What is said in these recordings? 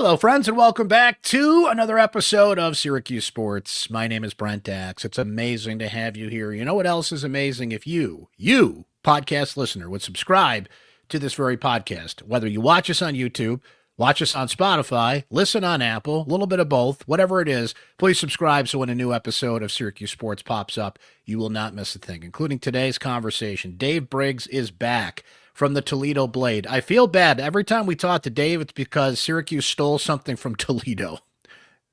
Hello, friends, and welcome back to another episode of Syracuse Sports. My name is Brent Axe. It's amazing to have you here. You know what else is amazing? If you, podcast listener, would subscribe to this very podcast, whether you watch us on YouTube, watch us on Spotify, listen on Apple, a little bit of both, whatever it is, please subscribe so when a new episode of Syracuse Sports pops up, you will not miss a thing, including today's conversation. Dave Briggs is back from the Toledo Blade. I feel bad. Every time we talk to Dave, it's because Syracuse stole something from Toledo.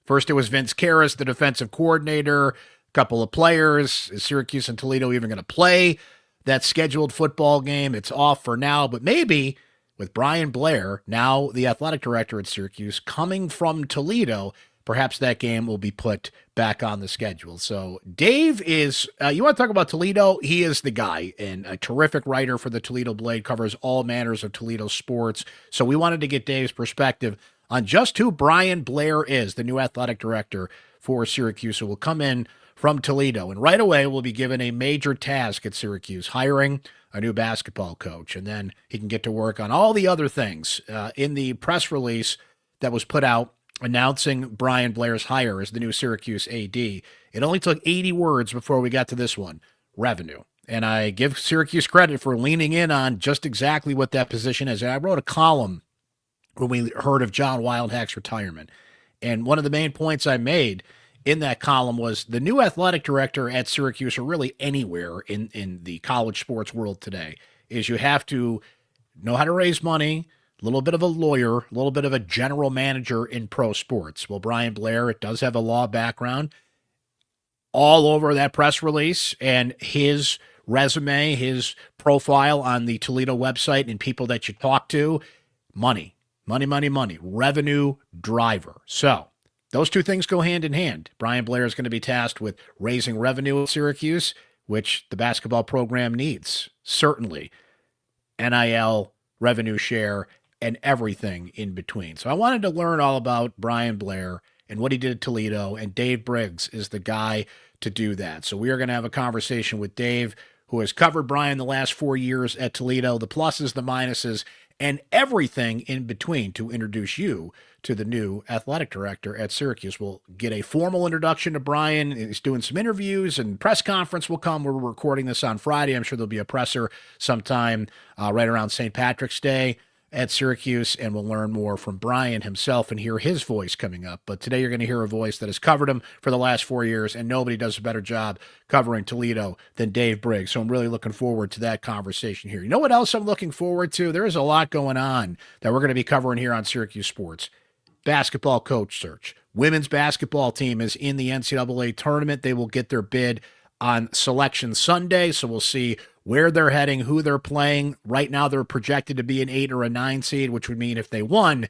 First, it was Vince Karras, the defensive coordinator, a couple of players. Is Syracuse and Toledo even going to play that scheduled football game? It's off for now, but maybe with Bryan Blair, now the athletic director at Syracuse, coming from Toledo, perhaps that game will be put back on the schedule. So Dave is, you want to talk about Toledo? He is the guy, and a terrific writer for the Toledo Blade, covers all manners of Toledo sports. So we wanted to get Dave's perspective on just who Bryan Blair is, the new athletic director for Syracuse, who will come in from Toledo. And right away, we'll be given a major task at Syracuse, hiring a new basketball coach. And then he can get to work on all the other things. In the press release that was put out announcing Bryan Blair's hire as the new Syracuse AD, it only took 80 words before we got to this one: revenue. And I give Syracuse credit for leaning in on just exactly what that position is. And I wrote a column when we heard of John Wildhack's retirement. And one of the main points I made in that column was the new athletic director at Syracuse, or really anywhere in the college sports world today, is you have to know how to raise money, a little bit of a lawyer, a little bit of a general manager in pro sports. Well, Bryan Blair, it does have a law background. All over that press release and his resume, his profile on the Toledo website and people that you talk to, money, revenue driver. So those two things go hand in hand. Bryan Blair is going to be tasked with raising revenue at Syracuse, which the basketball program needs, certainly. NIL, revenue share, and everything in between. So I wanted to learn all about Bryan Blair and what he did at Toledo, and Dave Briggs is the guy to do that. So we are going to have a conversation with Dave, who has covered Bryan the last 4 years at Toledo, the pluses, the minuses, and everything in between, to introduce you to the new athletic director at Syracuse. We'll get a formal introduction to Bryan. He's doing some interviews, and press conference will come. We're recording this on Friday. I'm sure there'll be a presser sometime right around St. Patrick's Day at Syracuse, and we'll learn more from Bryan himself and hear his voice coming up. But today you're going to hear a voice that has covered him for the last 4 years, and nobody does a better job covering Toledo than Dave Briggs. So I'm really looking forward to that conversation here. You know what else I'm looking forward to? There is a lot going on that we're going to be covering here on Syracuse Sports. Basketball coach search. Women's basketball team is in the NCAA tournament. They will get their bid on Selection Sunday, so we'll see where they're heading, who they're playing. Right now, they're projected to be an 8 or a 9 seed, which would mean if they won,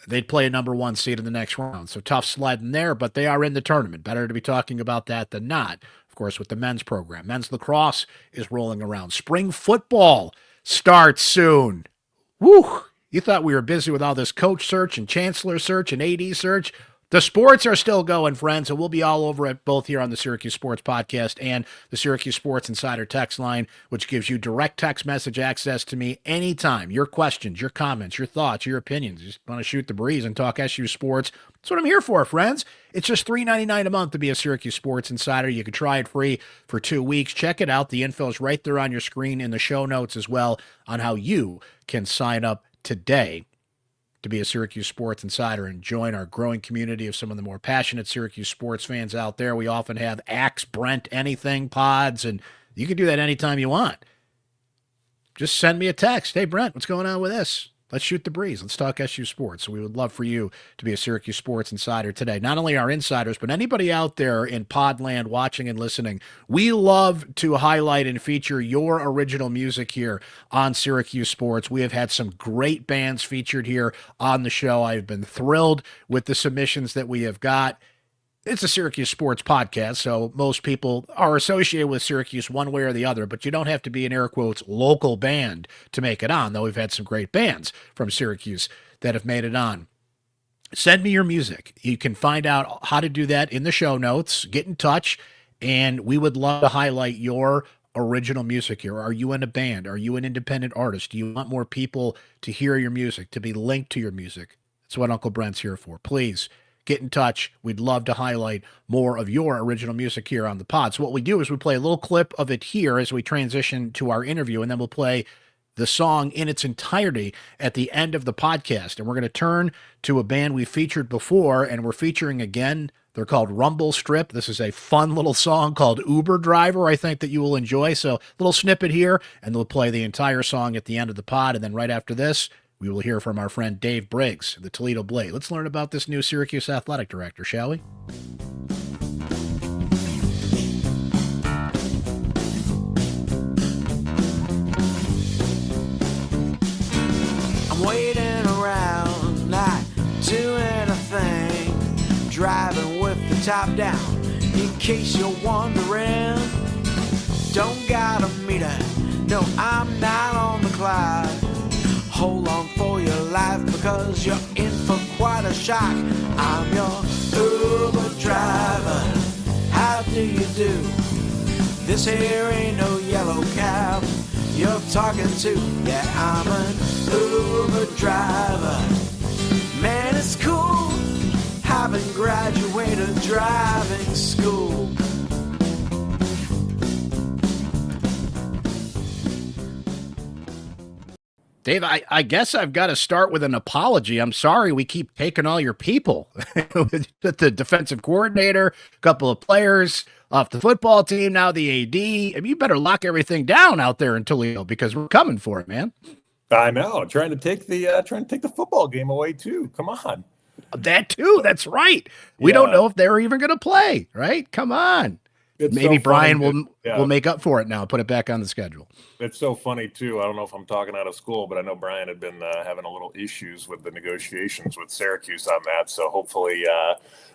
they'd play a number 1 seed in the next round. So tough sledding there, but they are in the tournament. Better to be talking about that than not. Of course, with the men's program. Men's lacrosse is rolling around. Spring football starts soon. Woo! You thought we were busy with all this coach search and chancellor search and AD search. The sports are still going, friends, and we'll be all over it both here on the Syracuse Sports Podcast and the Syracuse Sports Insider text line, which gives you direct text message access to me anytime. Your questions, your comments, your thoughts, your opinions. You just want to shoot the breeze and talk SU sports. That's what I'm here for, friends. It's just $3.99 a month to be a Syracuse Sports Insider. You can try it free for 2 weeks. Check it out. The info is right there on your screen in the show notes as well on how you can sign up today to be a Syracuse Sports Insider and join our growing community of some of the more passionate Syracuse sports fans out there. We often have Axe, Brent, anything pods, and you can do that anytime you want. Just send me a text. Hey, Brent, what's going on with this? Let's shoot the breeze. Let's talk SU sports. So we would love for you to be a Syracuse Sports Insider today. Not only our insiders, but anybody out there in Podland watching and listening. We love to highlight and feature your original music here on Syracuse Sports. We have had some great bands featured here on the show. I've been thrilled with the submissions that we have got. It's a Syracuse sports podcast, so most people are associated with Syracuse one way or the other, but you don't have to be an air quotes local band to make it on, though we've had some great bands from Syracuse that have made it on. Send me your music. You can find out how to do that in the show notes. Get in touch, and we would love to highlight your original music here. Are you in a band? Are you an independent artist? Do you want more people to hear your music, to be linked to your music? That's what Uncle Brent's here for. Please get in touch. We'd love to highlight more of your original music here on the pod. So what we do is we play a little clip of it here as we transition to our interview, and then we'll play the song in its entirety at the end of the podcast. And we're going to turn to a band we featured before, and we're featuring again. They're called Rumble Strip. This is a fun little song called Uber Driver, I think, that you will enjoy. So a little snippet here, and we'll play the entire song at the end of the pod. And then right after this, we will hear from our friend Dave Briggs, the Toledo Blade. Let's learn about this new Syracuse athletic director, shall we? I'm waiting around, not doing a thing, driving with the top down, in case you're wondering. Don't got a meter, no, I'm not on the clock. Hold on for your life, because you're in for quite a shock. I'm your Uber driver, how do you do? This here ain't no yellow cab you're talking to. Yeah, I'm an Uber driver. Man, it's cool having graduated driving school. Dave, I guess I've got to start with an apology. I'm sorry we keep taking all your people. The defensive coordinator, a couple of players off the football team, now the AD. I mean, you better lock everything down out there in Toledo, because we're coming for it, man. I know. Trying to take the football game away too. Come on. That too. That's right. We don't know if they're even going to play, right? Come on. It's Maybe so Brian will make up for it now, put it back on the schedule. It's so funny too. I don't know if I'm talking out of school, but I know Brian had been having a little issues with the negotiations with Syracuse on that. So hopefully,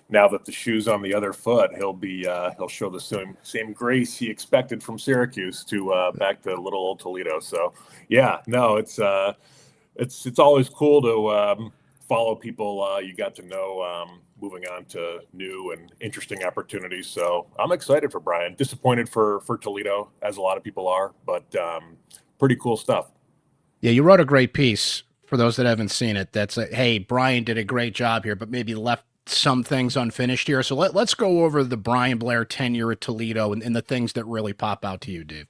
now that the shoe's on the other foot, he'll show the same grace he expected from Syracuse to back to little old Toledo. So yeah, no, it's always cool to follow people you got to know. Moving on to new and interesting opportunities. So I'm excited for Brian. Disappointed for Toledo, as a lot of people are, but pretty cool stuff. Yeah, you wrote a great piece for those that haven't seen it. That's hey, Brian did a great job here, but maybe left some things unfinished here. So let's go over the Bryan Blair tenure at Toledo and the things that really pop out to you, Dave.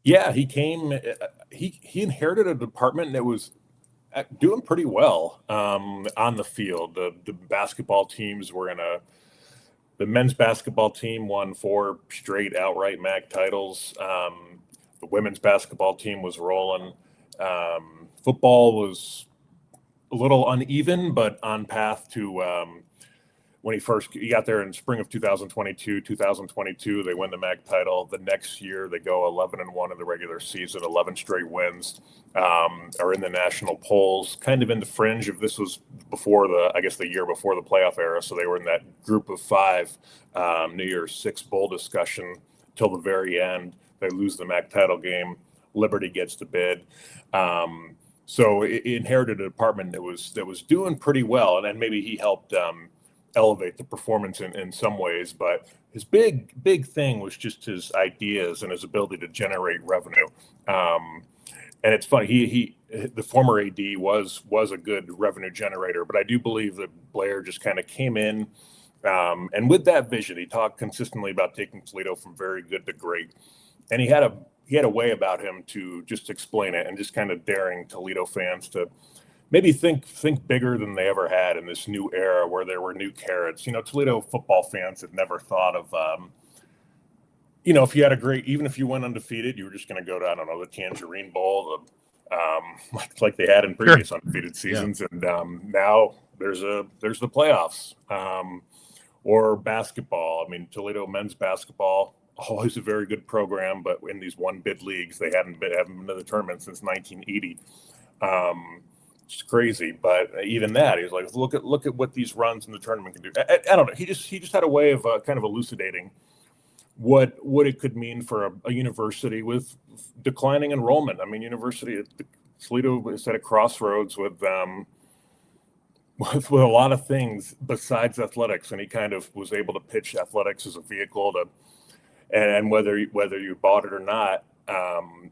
Yeah, he inherited a department that was doing pretty well on the field. The basketball teams were the men's basketball team won 4 straight outright MAC titles. The women's basketball team was rolling. Football was a little uneven, but on path to when he got there in spring of 2022, they win the MAC title. The next year they go 11-1 in the regular season, 11 straight wins, are in the national polls, kind of in the fringe of this was before the year before the playoff era. So they were in that group of 5 New Year's 6 bowl discussion till the very end. They lose the MAC title game. Liberty gets the bid. So it inherited a department that was doing pretty well. And then maybe he helped elevate the performance in some ways, but his big thing was just his ideas and his ability to generate revenue. And it's funny, the former AD was a good revenue generator, but I do believe that Blair just kind of came in, and with that vision, he talked consistently about taking Toledo from very good to great, and he had a way about him to just explain it and just kind of daring Toledo fans to maybe think bigger than they ever had in this new era where there were new carrots. Toledo football fans had never thought of, if you had even if you went undefeated, you were just going to go to, I don't know, the Tangerine Bowl, like they had in previous undefeated seasons. Yeah. And now there's the playoffs, or basketball. I mean, Toledo men's basketball, always a very good program, but in these one bid leagues, they haven't been to the tournament since 1980. It's crazy, but even that, he's like, look at what these runs in the tournament can do. I don't know. He just had a way of kind of elucidating what it could mean for a university with declining enrollment. I mean, Toledo is at a crossroads with a lot of things besides athletics, and he kind of was able to pitch athletics as a vehicle and whether you bought it or not,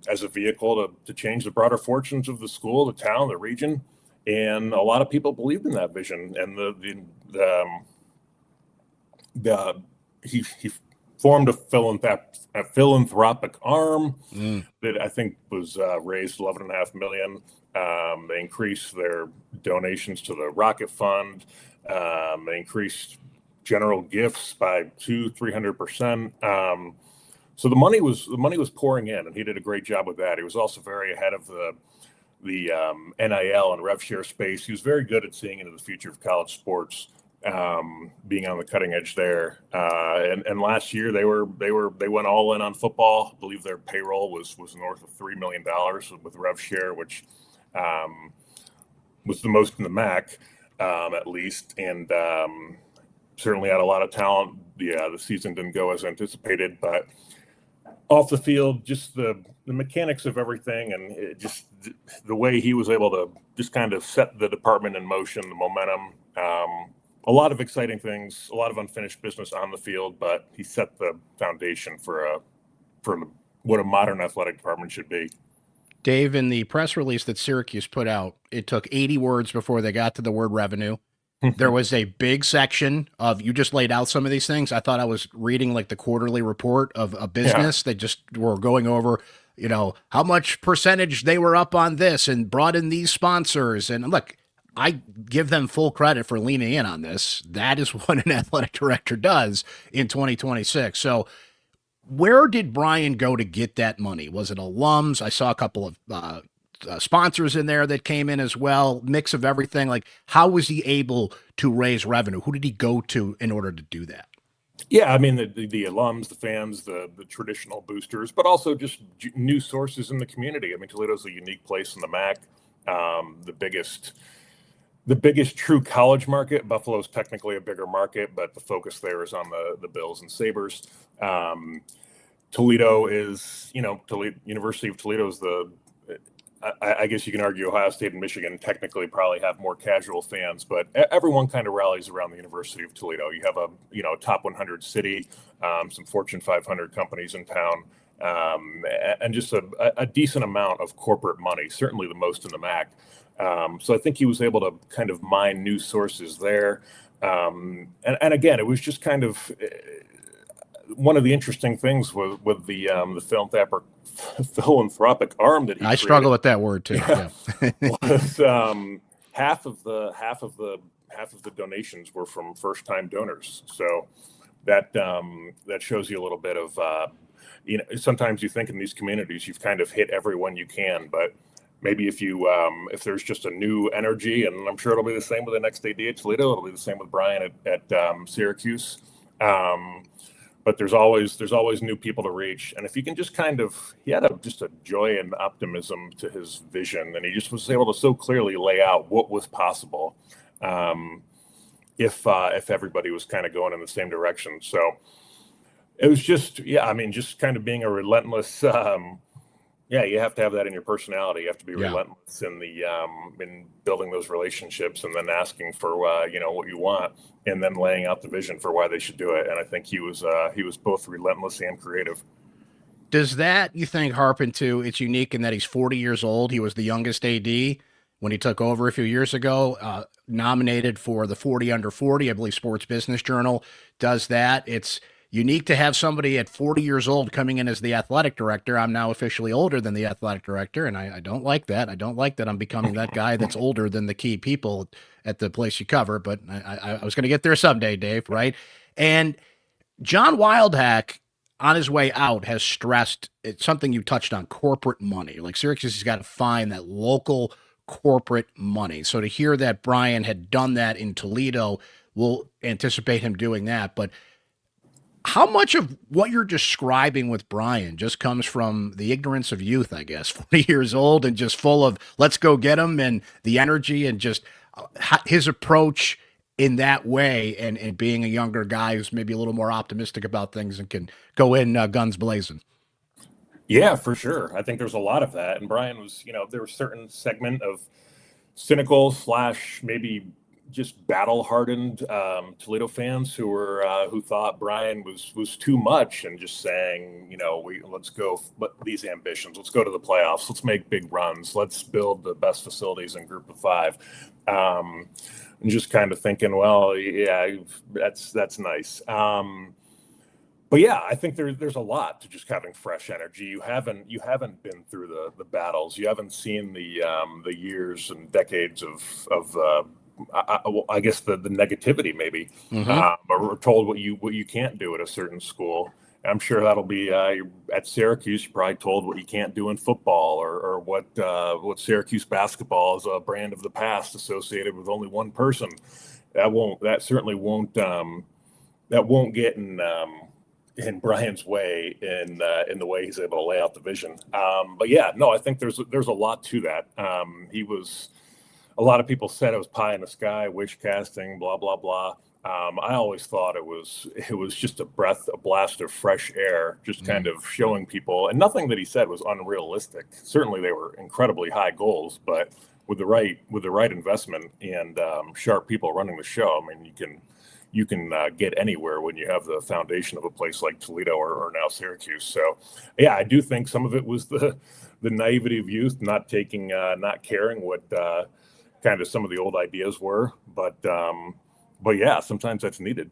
as a vehicle to change the broader fortunes of the school, the town, the region. and a lot of people believed in that vision. And he formed a philanthropic arm that I think was raised $11.5 million. They increased their donations to the Rocket Fund. They increased general gifts by 200-300%. So the money was pouring in, and he did a great job with that. He was also very ahead of the NIL and rev share space. He was very good at seeing into the future of college sports, being on the cutting edge there. And last year they went all in on football. I believe their payroll was north of $3 million with rev share, which was the most in the MAC, at least, and certainly had a lot of talent. The season didn't go as anticipated, but off the field, just the mechanics of everything, and just the way he was able to just kind of set the department in motion, the momentum. A lot of exciting things, a lot of unfinished business on the field, but he set the foundation for what a modern athletic department should be. Dave, in the press release that Syracuse put out, it took 80 words before they got to the word revenue. There was a big section of, you just laid out some of these things. I thought I was reading like the quarterly report of a business. They just were going over, how much percentage they were up on this and brought in these sponsors. And look, I give them full credit for leaning in on this. That is what an athletic director does in 2026. So where did Bryan go to get that money? Was it alums? I saw a couple of sponsors in there that came in as well, mix of everything. Like, how was he able to raise revenue? Who did he go to in order to do that? Yeah, I mean, the alums, the fans, the traditional boosters, but also just new sources in the community. I mean, Toledo's a unique place in the MAC, the biggest true college market. Buffalo's technically a bigger market, but the focus there is on the Bills and Sabres. Toledo is, University of Toledo is I guess you can argue Ohio State and Michigan technically probably have more casual fans, but everyone kind of rallies around the University of Toledo. You have a top 100 city, some Fortune 500 companies in town, and just a decent amount of corporate money, certainly the most in the MAC. So I think he was able to kind of mine new sources there. And again, it was just kind of one of the interesting things with the philanthropic arm that he I struggle with that word too. Yeah. Was half of the donations were from first-time donors. So that shows you a little bit of sometimes you think in these communities you've kind of hit everyone you can, but maybe if there's just a new energy, and I'm sure it'll be the same with the next AD at Toledo, it'll be the same with Bryan at Syracuse. But there's always new people to reach, and if you can just he had just a joy and optimism to his vision, and he just was able to so clearly lay out what was possible if everybody was kind of going in the same direction. So it was just kind of being a relentless. You have to have that in your personality. You have to be relentless in building those relationships, and then asking for what you want, and then laying out the vision for why they should do it. And I think he was both relentless and creative. Does that, you think, harpen to, it's unique in that he's 40 years old. He was the youngest AD when he took over a few years ago, nominated for the 40 under 40. I believe Sports Business Journal does that. It's unique to have somebody at 40 years old coming in as the athletic director. I'm now officially older than the athletic director, and I don't like that. I don't like that I'm becoming that guy that's older than the key people at the place you cover, but I was going to get there someday, Dave, right? And John Wildhack, on his way out, has stressed, it's something you touched on, corporate money. Like, Syracuse has got to find that local corporate money. So to hear that Bryan had done that in Toledo, we'll anticipate him doing that. But how much of what you're describing with Bryan just comes from the ignorance of youth, I guess, 40 years old and just full of let's go get him, and the energy, and just his approach in that way, and being a younger guy who's maybe a little more optimistic about things and can go in guns blazing? Yeah, for sure. I think there's a lot of that. And Bryan was, there was a certain segment of cynical / maybe just battle-hardened Toledo fans who thought Bryan was too much, and just saying, let's go, these ambitions, let's go to the playoffs, let's make big runs, let's build the best facilities in Group of Five, and just kind of thinking, well, yeah, that's nice. But yeah, I think there's a lot to just having fresh energy. You haven't been through the battles. You haven't seen the years and decades of I guess the negativity maybe, or told what you can't do at a certain school. I'm sure that'll be at Syracuse. You're probably told what you can't do in football, or what Syracuse basketball is a brand of the past associated with only one person. That certainly won't get in Bryan's way, in the way he's able to lay out the vision. But yeah, no, I think there's a lot to that. A lot of people said it was pie in the sky, wish casting, blah blah blah. I always thought it was just a blast of fresh air, just kind of showing people, and nothing that he said was unrealistic. Certainly, they were incredibly high goals, but with the right investment and sharp people running the show, I mean, you can get anywhere when you have the foundation of a place like Toledo or now Syracuse. So, yeah, I do think some of it was the naivety of youth, not caring what kind of some of the old ideas were, but yeah, sometimes that's needed.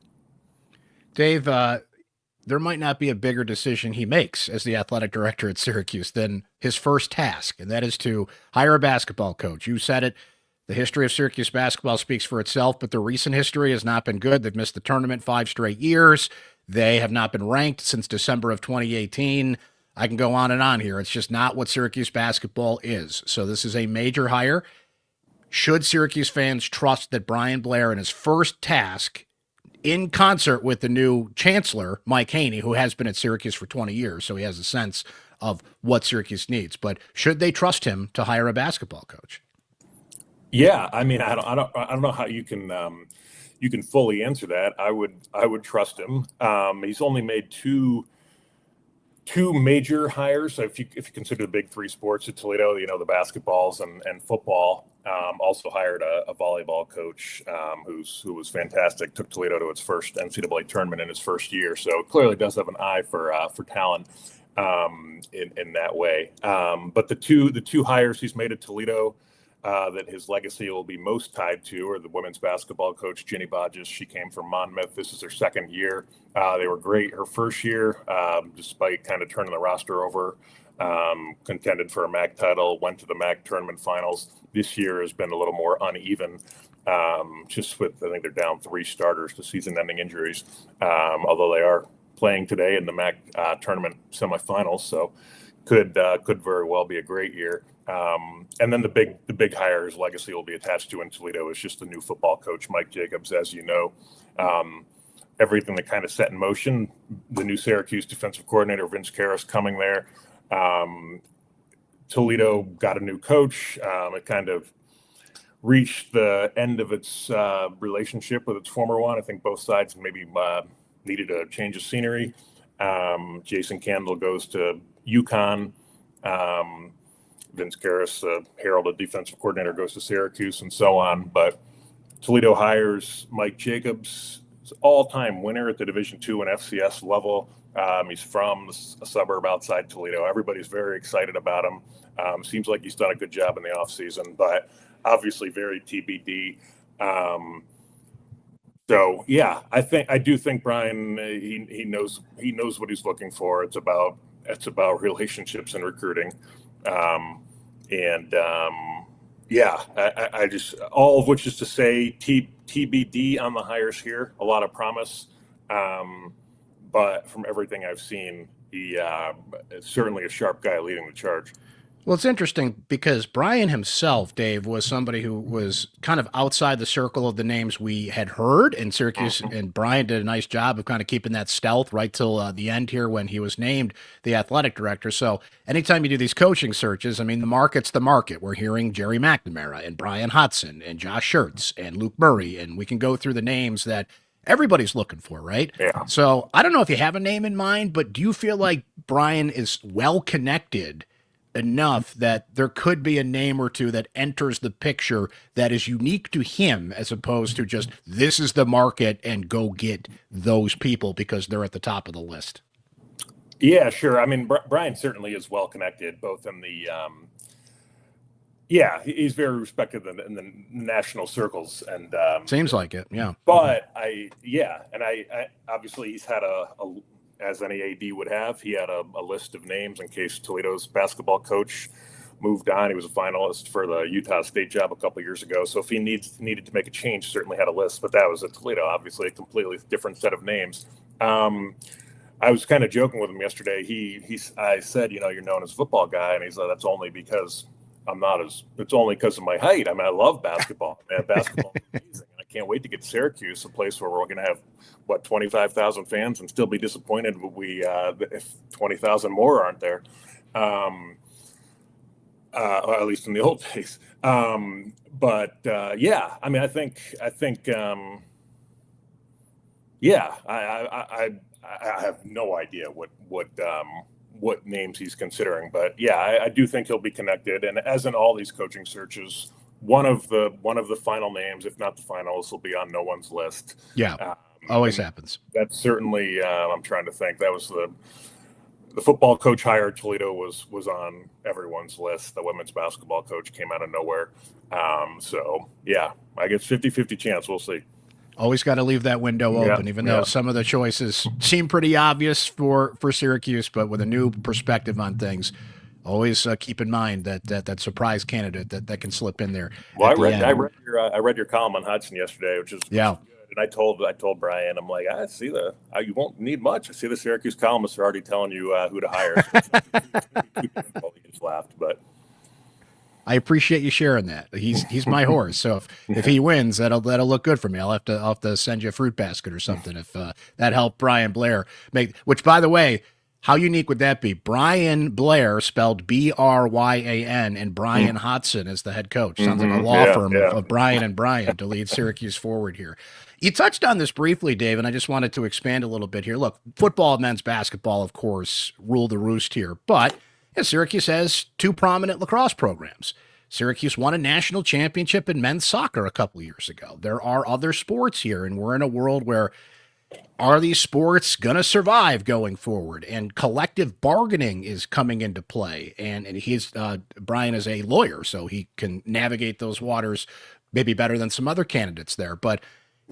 Dave, there might not be a bigger decision he makes as the athletic director at Syracuse than his first task, and that is to hire a basketball coach. You said it. The history of Syracuse basketball speaks for itself, but the recent history has not been good. They've missed the tournament 5 straight years. They have not been ranked since December of 2018. I can go on and on here. It's just not what Syracuse basketball is. So this is a major hire. Should Syracuse fans trust that Bryan Blair, in his first task, in concert with the new chancellor, Mike Haney, who has been at Syracuse for 20 years, so he has a sense of what Syracuse needs, but should they trust him to hire a basketball coach? Yeah, I mean, I don't know how you can fully answer that. I would trust him. He's only made two major hires. So if you consider the big 3 sports at Toledo, the basketballs and football. Also hired a volleyball coach who was fantastic. Took Toledo to its first NCAA tournament in his first year. So clearly does have an eye for talent in that way. But the two hires he's made at Toledo that his legacy will be most tied to are the women's basketball coach, Ginny Bodges. She came from Monmouth. This is her second year. They were great her first year, despite kind of turning the roster over. Contended for a MAC title, went to the MAC tournament finals. This year has been a little more uneven, just with, I think they're down 3 starters to season-ending injuries, although they are playing today in the MAC tournament semifinals, so could very well be a great year. And then the big hires legacy will be attached to in Toledo is just the new football coach, Mike Jacobs, as you know. Everything that kind of set in motion, the new Syracuse defensive coordinator, Vince Karras, coming there. Toledo got a new coach. It kind of reached the end of its relationship with its former one. I think both sides maybe needed a change of scenery. Jason Candle goes to UConn. Vince Karras, heralded defensive coordinator, goes to Syracuse, and so on. But Toledo hires Mike Jacobs, all-time winner at the Division II and FCS level. He's from a suburb outside Toledo. Everybody's very excited about him. Seems like he's done a good job in the offseason, but obviously very TBD. So yeah, I do think Bryan, he knows what he's looking for. It's about relationships and recruiting. Yeah, I just, all of which is to say TBD on the hires here. A lot of promise. But from everything I've seen, he is certainly a sharp guy leading the charge. Well, it's interesting because Bryan himself, Dave, was somebody who was kind of outside the circle of the names we had heard in Syracuse, and Bryan did a nice job of kind of keeping that stealth right till the end here when he was named the athletic director. So anytime you do these coaching searches, I mean, the market's the market. We're hearing Jerry McNamara and Brian Hodson and Josh Schertz and Luke Murray, and we can go through the names that everybody's looking for, right? Yeah. So I don't know if you have a name in mind, but do you feel like Bryan is well connected enough that there could be a name or two that enters the picture that is unique to him, as opposed to just this is the market and go get those people because they're at the top of the list? Yeah, sure. I mean, Brian certainly is well connected, both in the he's very respected in the national circles, and Seems like it, yeah. But I obviously he's had as any AD would have, he had a list of names in case Toledo's basketball coach moved on. He was a finalist for the Utah State job a couple years ago, so if he needed to make a change, certainly had a list. But that was at Toledo, obviously a completely different set of names. I was kind of joking with him yesterday. I said, you're known as a football guy, and he's like, that's only because it's only because of my height. I mean, I love basketball. Man, basketball is amazing. I can't wait to get to Syracuse, a place where we're going to have 25,000 fans and still be disappointed if 20,000 more aren't there. Or at least in the old days. I mean, I think I have no idea what names he's considering, but I do think he'll be connected. And as in all these coaching searches, one of the final names, if not the finalists, will be on no one's list. Yeah, always happens. That's certainly. I'm trying to think. That was the football coach hired Toledo was on everyone's list. The women's basketball coach came out of nowhere. I guess 50-50 chance. We'll see. Always got to leave that window open, even though some of the choices seem pretty obvious for Syracuse, but with a new perspective on things, always keep in mind that surprise candidate that can slip in there. Well, I read your column on Hudson yesterday, which is good. And I told Brian, I'm like, I see you won't need much. I see the Syracuse columnists are already telling you who to hire. So he just laughed, but. I appreciate you sharing that. He's my horse. So if he wins, that'll look good for me. I'll have to send you a fruit basket or something if that helped Bryan Blair make. Which, by the way, how unique would that be? Bryan Blair, spelled Bryan, and Brian Hodson is the head coach. Sounds like a law firm of Bryan and Bryan to lead Syracuse forward here. You touched on this briefly, Dave, and I just wanted to expand a little bit here. Look, football and men's basketball, of course, rule the roost here, but Syracuse has two prominent lacrosse programs. Syracuse won a national championship in men's soccer a couple years ago. There are other sports here, and we're in a world where are these sports going to survive going forward? And collective bargaining is coming into play. And Brian is a lawyer, so he can navigate those waters maybe better than some other candidates there. But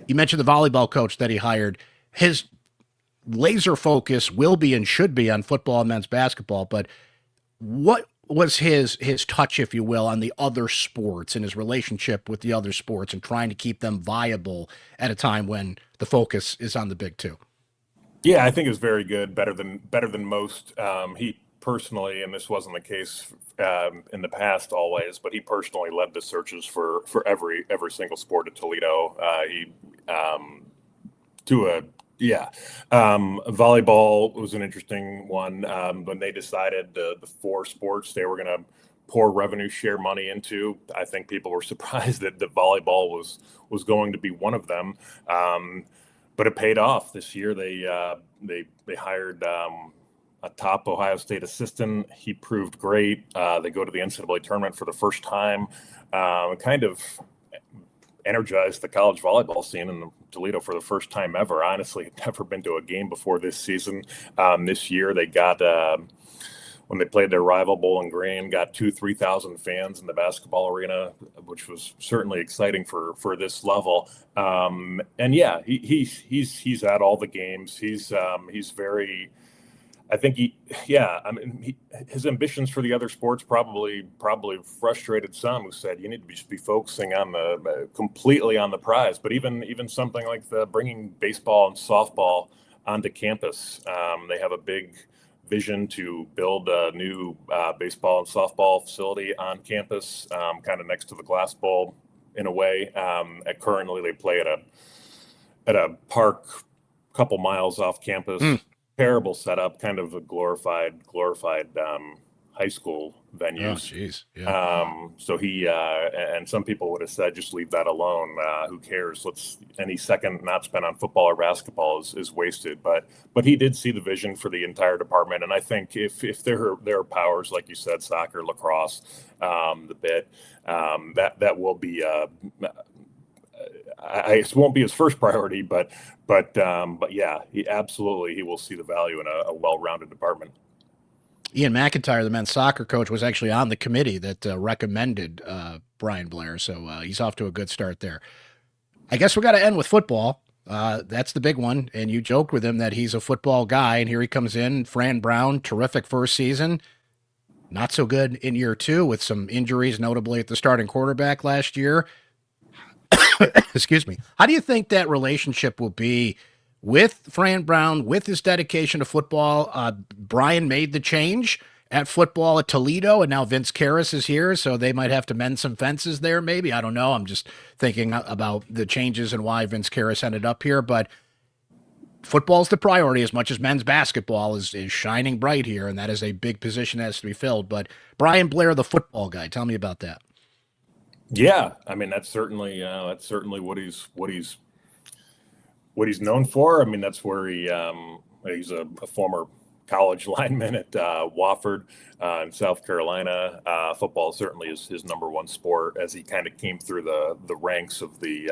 you mentioned the volleyball coach that he hired. His laser focus will be and should be on football and men's basketball, but what was his touch, if you will, on the other sports and his relationship with the other sports and trying to keep them viable at a time when the focus is on the big two? Yeah, I think it's very good, better than most. He personally, and this wasn't the case in the past always, but he personally led the searches for every single sport at Toledo. Volleyball was an interesting one. When they decided the four sports they were going to pour revenue share money into, I think people were surprised that volleyball was going to be one of them. But it paid off this year. They hired a top Ohio State assistant. He proved great. They go to the NCAA tournament for the first time. Kind of energized the college volleyball scene in Toledo for the first time ever. Honestly, never been to a game before this season. This year they got, when they played their rival Bowling Green, got 3,000 fans in the basketball arena, which was certainly exciting for this level. He's at all the games. He's very, I think his ambitions for the other sports probably frustrated some who said you need to be focusing on completely on the prize. But even something like the bringing baseball and softball onto campus, they have a big vision to build a new baseball and softball facility on campus, kind of next to the Glass Bowl in a way. Currently, they play at a park a couple miles off campus. Terrible setup, kind of a glorified high school Oh, venues. jeez. Yeah. So he and some people would have said, just leave that alone. Who cares? Any second not spent on football or basketball is wasted. But he did see the vision for the entire department, and I think if there are powers, like you said, soccer, lacrosse, the bit, that will be. It won't be his first priority, but yeah, he will see the value in a well-rounded department. Ian McIntyre, the men's soccer coach, was actually on the committee that recommended Bryan Blair, so he's off to a good start there. I guess we got to end with football. That's the big one, and you joked with him that he's a football guy, and here he comes in. Fran Brown, terrific first season. Not so good in year two with some injuries, notably at the starting quarterback last year. Excuse me. How do you think that relationship will be with Fran Brown, with his dedication to football? Bryan made the change at football at Toledo, and now Vince Karras is here, so they might have to mend some fences there, maybe. I don't know. I'm just thinking about the changes and why Vince Karras ended up here, but football's the priority as much as men's basketball is shining bright here, and that is a big position that has to be filled. But Bryan Blair, the football guy, tell me about that. Yeah, I mean that's certainly what he's known for. I mean that's where he's a former college lineman at Wofford in South Carolina. Football certainly is his number one sport as he kind of came through the ranks of the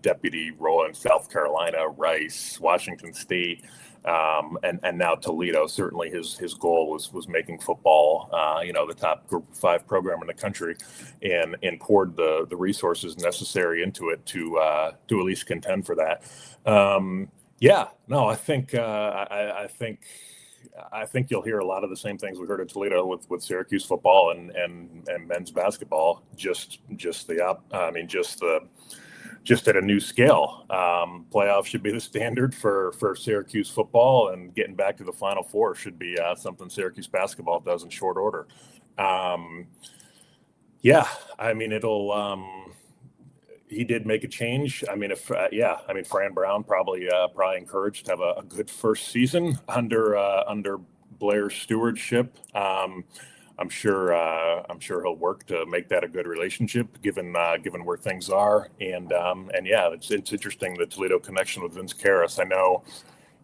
deputy role in South Carolina, Rice, Washington State. And now Toledo. Certainly his goal was making football, the top Group 5 program in the country, and poured the resources necessary into it to at least contend for that. I think you'll hear a lot of the same things we heard at Toledo with Syracuse football and men's basketball. Just at a new scale. Playoffs should be the standard for Syracuse football, and getting back to the Final Four should be something Syracuse basketball does in short order. He did make a change. I mean, Fran Brown probably encouraged to have a good first season under Blair's stewardship. I'm sure he'll work to make that a good relationship, given where things are. And it's interesting, the Toledo connection with Vince Karras. I know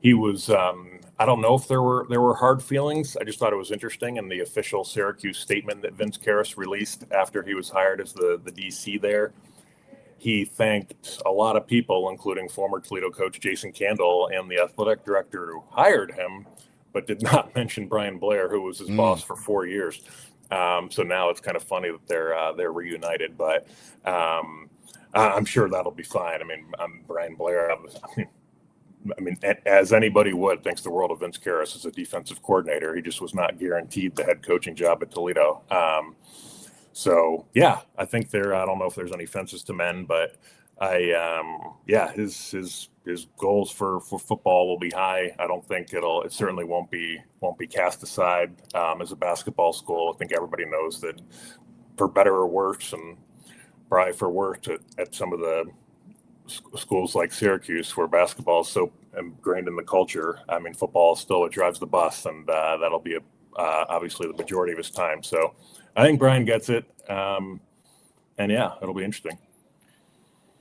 he was. I don't know if there were hard feelings. I just thought it was interesting in the official Syracuse statement that Vince Karras released after he was hired as the DC there. He thanked a lot of people, including former Toledo coach Jason Candle and the athletic director who hired him, but did not mention Bryan Blair, who was his boss for 4 years. So now it's kind of funny that they're reunited, but I'm sure that'll be fine. I mean, Bryan Blair. I mean, as anybody would, thanks to the world of Vince Karras as a defensive coordinator, he just was not guaranteed the head coaching job at Toledo. So yeah, I think I don't know if there's any fences to mend, but his goals for football will be high. I don't think it certainly won't be cast aside as a basketball school. I think everybody knows that, for better or worse, and probably for worse, at some of the schools like Syracuse, where basketball is so ingrained in the culture, I mean, football is still what drives the bus, and that'll be obviously the majority of his time. So I think Bryan gets it, and yeah, it'll be interesting.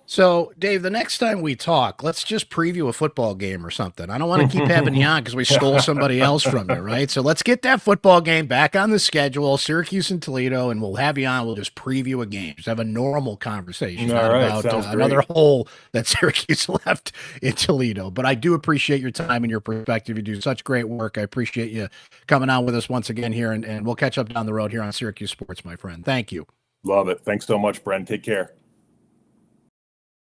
So, Dave, the next time we talk, let's just preview a football game or something. I don't want to keep having you on because we stole somebody else from you, right? So let's get that football game back on the schedule, Syracuse and Toledo, and we'll have you on. We'll just preview a game. Just have a normal conversation, not about another hole that Syracuse left in Toledo. But I do appreciate your time and your perspective. You do such great work. I appreciate you coming on with us once again here, and we'll catch up down the road here on Syracuse Sports, my friend. Thank you. Love it. Thanks so much, Brent. Take care.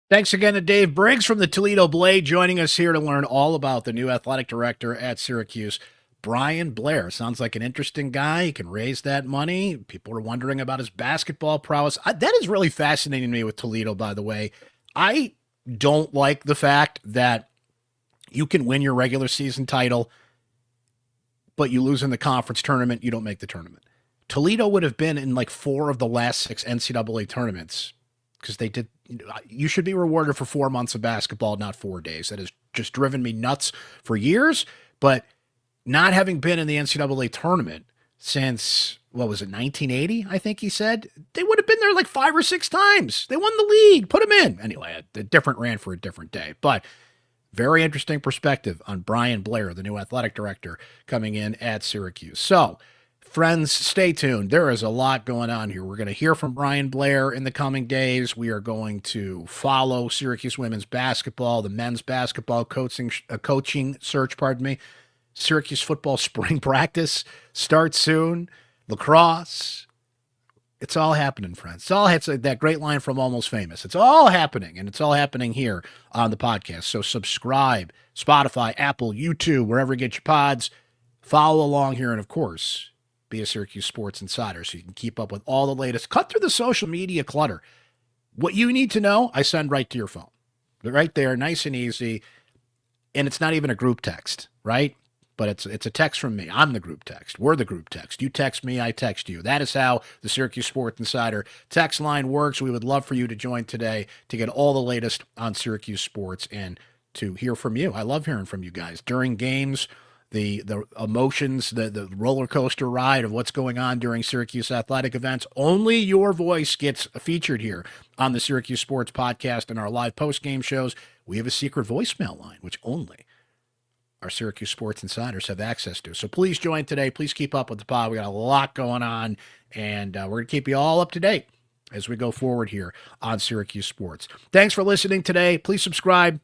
Thanks again to Dave Briggs from the Toledo Blade, joining us here to learn all about the new athletic director at Syracuse, Bryan Blair. Sounds like an interesting guy. He can raise that money. People are wondering about his basketball prowess. That is really fascinating to me with Toledo, by the way. I don't like the fact that you can win your regular season title, but you lose in the conference tournament, you don't make the tournament. Toledo would have been in like 4 of the last 6 NCAA tournaments, because they did. You should be rewarded for 4 months of basketball, not 4 days. That has just driven me nuts for years. But not having been in the NCAA tournament since, what was it, 1980, I think he said. They would have been there like 5 or 6 times. They won the league. Put them in. Anyway, a different rant for a different day. But very interesting perspective on Bryan Blair, the new athletic director, coming in at Syracuse. So, friends, stay tuned. There is a lot going on here. We're going to hear from Bryan Blair in the coming days. We are going to follow Syracuse women's basketball, the men's basketball coaching search, Syracuse football spring practice starts soon. Lacrosse. It's all happening, friends. It's that great line from Almost Famous. It's all happening, and it's all happening here on the podcast. So subscribe, Spotify, Apple, YouTube, wherever you get your pods. Follow along here, and of course, be a Syracuse Sports Insider so you can keep up with all the latest. Cut through the social media clutter. What you need to know, I send right to your phone. Right there, nice and easy. And it's not even a group text, right? But it's a text from me. I'm the group text. We're the group text. You text me, I text you. That is how the Syracuse Sports Insider text line works. We would love for you to join today to get all the latest on Syracuse sports and to hear from you. I love hearing from you guys during games. The emotions, the roller coaster ride of what's going on during Syracuse athletic events. Only your voice gets featured here on the Syracuse Sports Podcast and our live post-game shows. We have a secret voicemail line, which only our Syracuse Sports Insiders have access to. So please join today. Please keep up with the pod. We got a lot going on, and we're going to keep you all up to date as we go forward here on Syracuse Sports. Thanks for listening today. Please subscribe,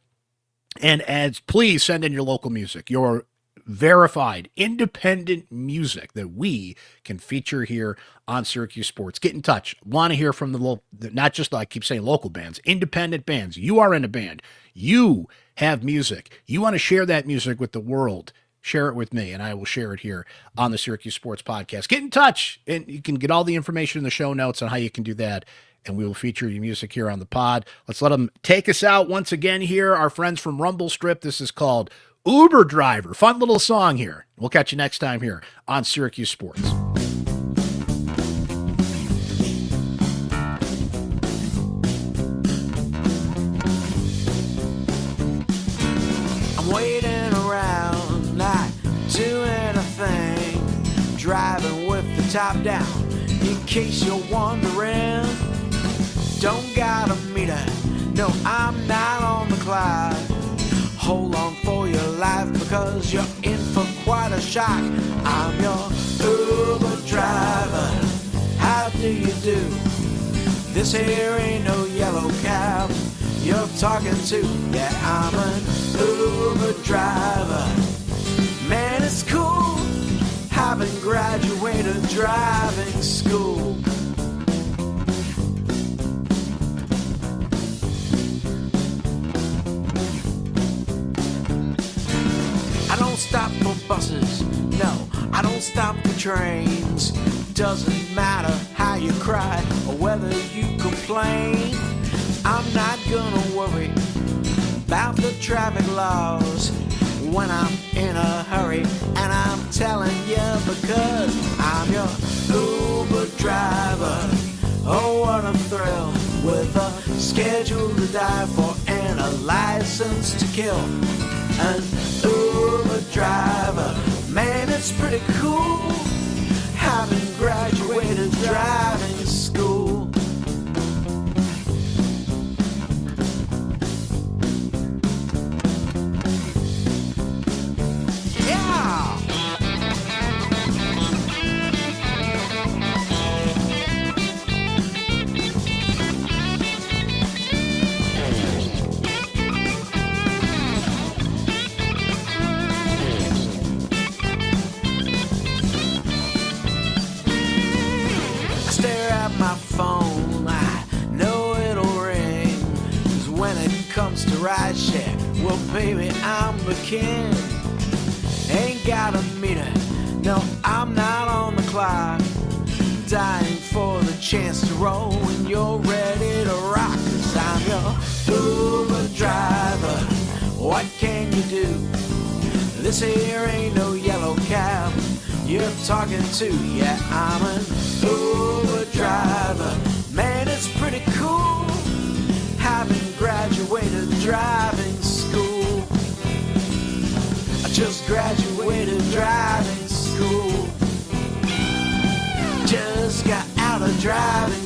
and please send in your local music, your verified independent music that we can feature here on Syracuse Sports. Get in touch. Want to hear from not just, I keep saying local bands, independent bands. You are in a band. You have music. You want to share that music with the world. Share it with me, and I will share it here on the Syracuse Sports Podcast. Get in touch, and you can get all the information in the show notes on how you can do that, and we will feature your music here on the pod. Let's let them take us out once again here. Our friends from Rumble Strip. This is called Uber Driver. Fun little song here. We'll catch you next time here on Syracuse Sports. I'm waiting around, not doing a thing, driving with the top down, in case you're wondering. Don't got a meter, no, I'm not on the clock. Hold on for your life because you're in for quite a shock. I'm your Uber driver. How do you do? This here ain't no yellow cab you're talking to. Yeah, I'm an Uber driver. Man, it's cool having graduated driving school. I don't stop for buses, no, I don't stop for trains. Doesn't matter how you cry or whether you complain. I'm not gonna worry about the traffic laws when I'm in a hurry. And I'm telling you because I'm your Uber driver. Oh, what a thrill, with a schedule to die for and a license to kill. An Uber driver, man, it's pretty cool having graduated driving school. Yeah! My phone, I know it'll ring. 'Cause when it comes to ride share, well baby, I'm the king. Ain't got a meter, no, I'm not on the clock. Dying for the chance to roll when you're ready to rock. 'Cause I'm your Uber driver. What can you do? This here ain't no yellow cab you're talking to. Yeah, I'm an Uber driver. Man, it's pretty cool having graduated driving school. I just graduated driving school. driving